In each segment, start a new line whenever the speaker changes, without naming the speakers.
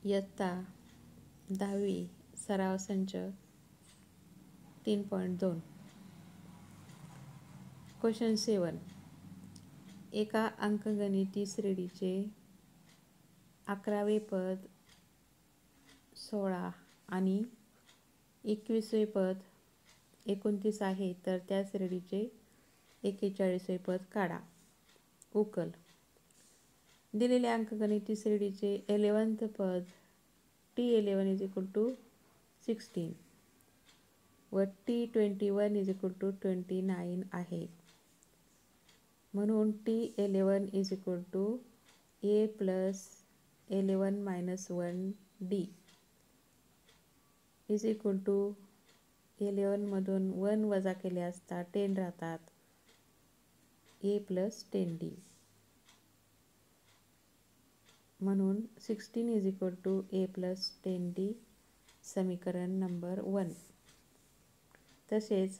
इयत्ता 10वी सराव संच 3.2 क्वेश्चन 7. एका अंकगणिती श्रेणीचे 11वे पद 16 आणि 21वे पद 29 आहे, तर त्या श्रेणीचे 41वे पद काढा. उकल. दिलेल्या अंकगणिती श्रेणीचे 11th पद T11 = 16 व T21 = 29 आहे. म्हणून T11 = a + 11 - 1d = 11 मधून 1 वजा केले असता 10 राहतात, a + 10d. म्हणून 16 = a + 10d समीकरण नंबर 1. तसेच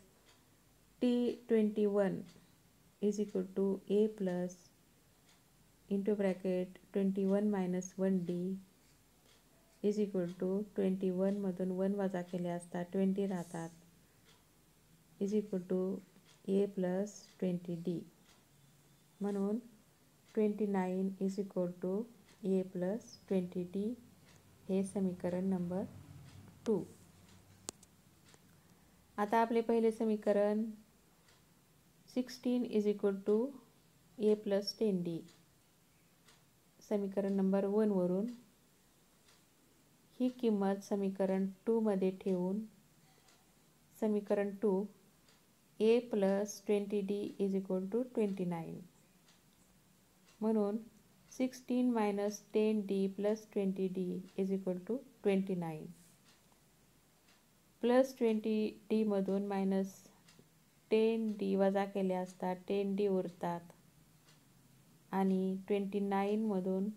T21 = a + (21 - 1d) = 21 मधून 1 वजा केले असता 20 राहतात, a + 20d. म्हणून 29 = a + 20d हे समीकरण नंबर 2. आता आपले पहिले समीकरण 16 = a + 10d समीकरण नंबर 1 वरून ही किंमत समीकरण 2 मध्ये ठेवून समीकरण 2 a + 20d = 29. म्हणून 16 - 10d + 20d = 29. प्लस 20d मधून -10d वजा केले असता 10d उरतात आणि 29 मधून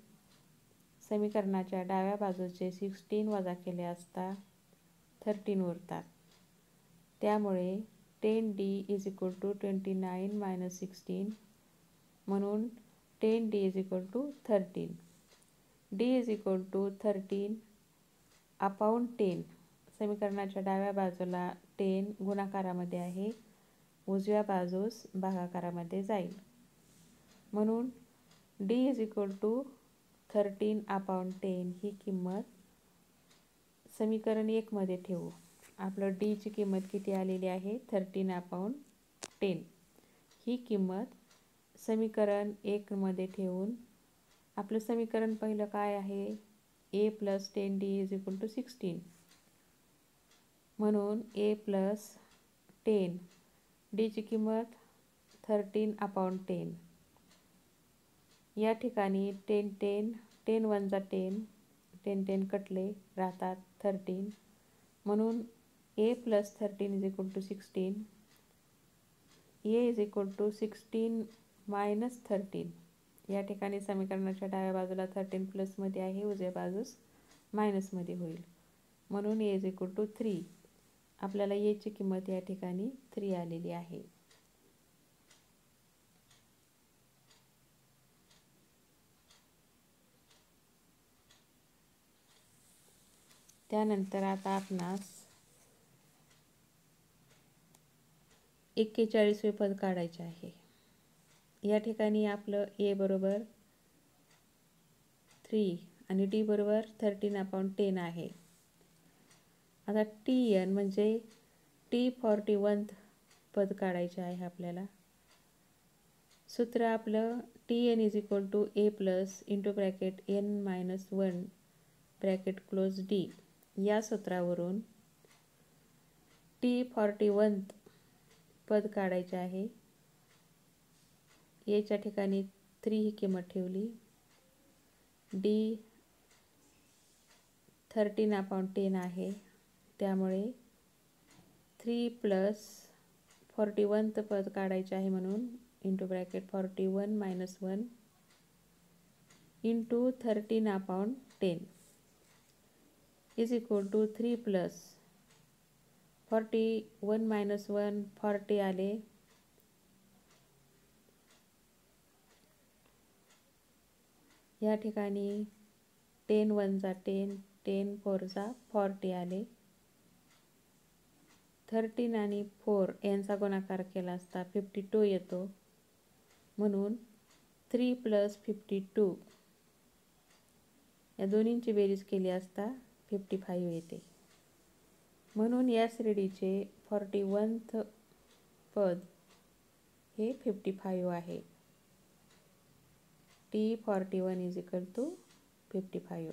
समीकरणाच्या डाव्या बाजूचे 16 वजा केले असता 13 उरतात. त्यामुळे 10d = 29 - 16 म्हणून 10d = 13. d = 13/10 समीकरणाच्या डाव्या बाजूला 10 गुणाकारामध्ये आहे, उजव्या बाजूस भागाकारामध्ये जाईल. म्हणून d = 13/10 ही किंमत समीकरण 1 मध्ये ठेवू. आपलं d ची किंमत किती आलेली आहे? 13/10. ही किंमत समीकरण 1 मध्ये ठेवून आपलं समीकरण पहिलं काय आहे? a + 10d = 16. म्हणून a + 10 d ची किंमत 13/10. या ठिकाणी 10 10 10 1 10 10 10 कटले राहतात 13. म्हणून a + 13 = 16. a = 16 - 13. या ठिकाणी समीकरणाच्या डाव्या बाजूला 13 प्लसमध्ये आहे, उजव्या बाजूस मायनसमध्ये होईल. म्हणून a = 3. आपल्याला a ची किंमत या ठिकाणी 3 आलेली आहे. त्यानंतर आता आपणास 41वे पद काढायचे आहे. या ठिकाणी आपलं a = 3 आणि d = 13/10 आहे. आता Tn म्हणजे T41 पद काढायचे आहे आपल्याला. सूत्र आपलं Tn = a + (n - 1) या सूत्रावरून T41 पद काढायचे आहे. a च्या ठिकाणी 3 ही किंमत ठेवली. d 13/10 आहे, त्यामुळे 3 + 41 पद काढायचे आहे. म्हणून (41 - 1 × 13/10) = 3 + 41 - 1 40 आले. या ठिकाणी 10 वन जा 10, 10 फोर जा 40 आले. 13 आणि 4 यांचा गुणाकार केला असता 52 येतो. म्हणून 3 + 52 या दोन्हींची बेरीज केली असता 55 येते. म्हणून या श्रेणीचे 41th पद हे 55 आहे. T41 = 55.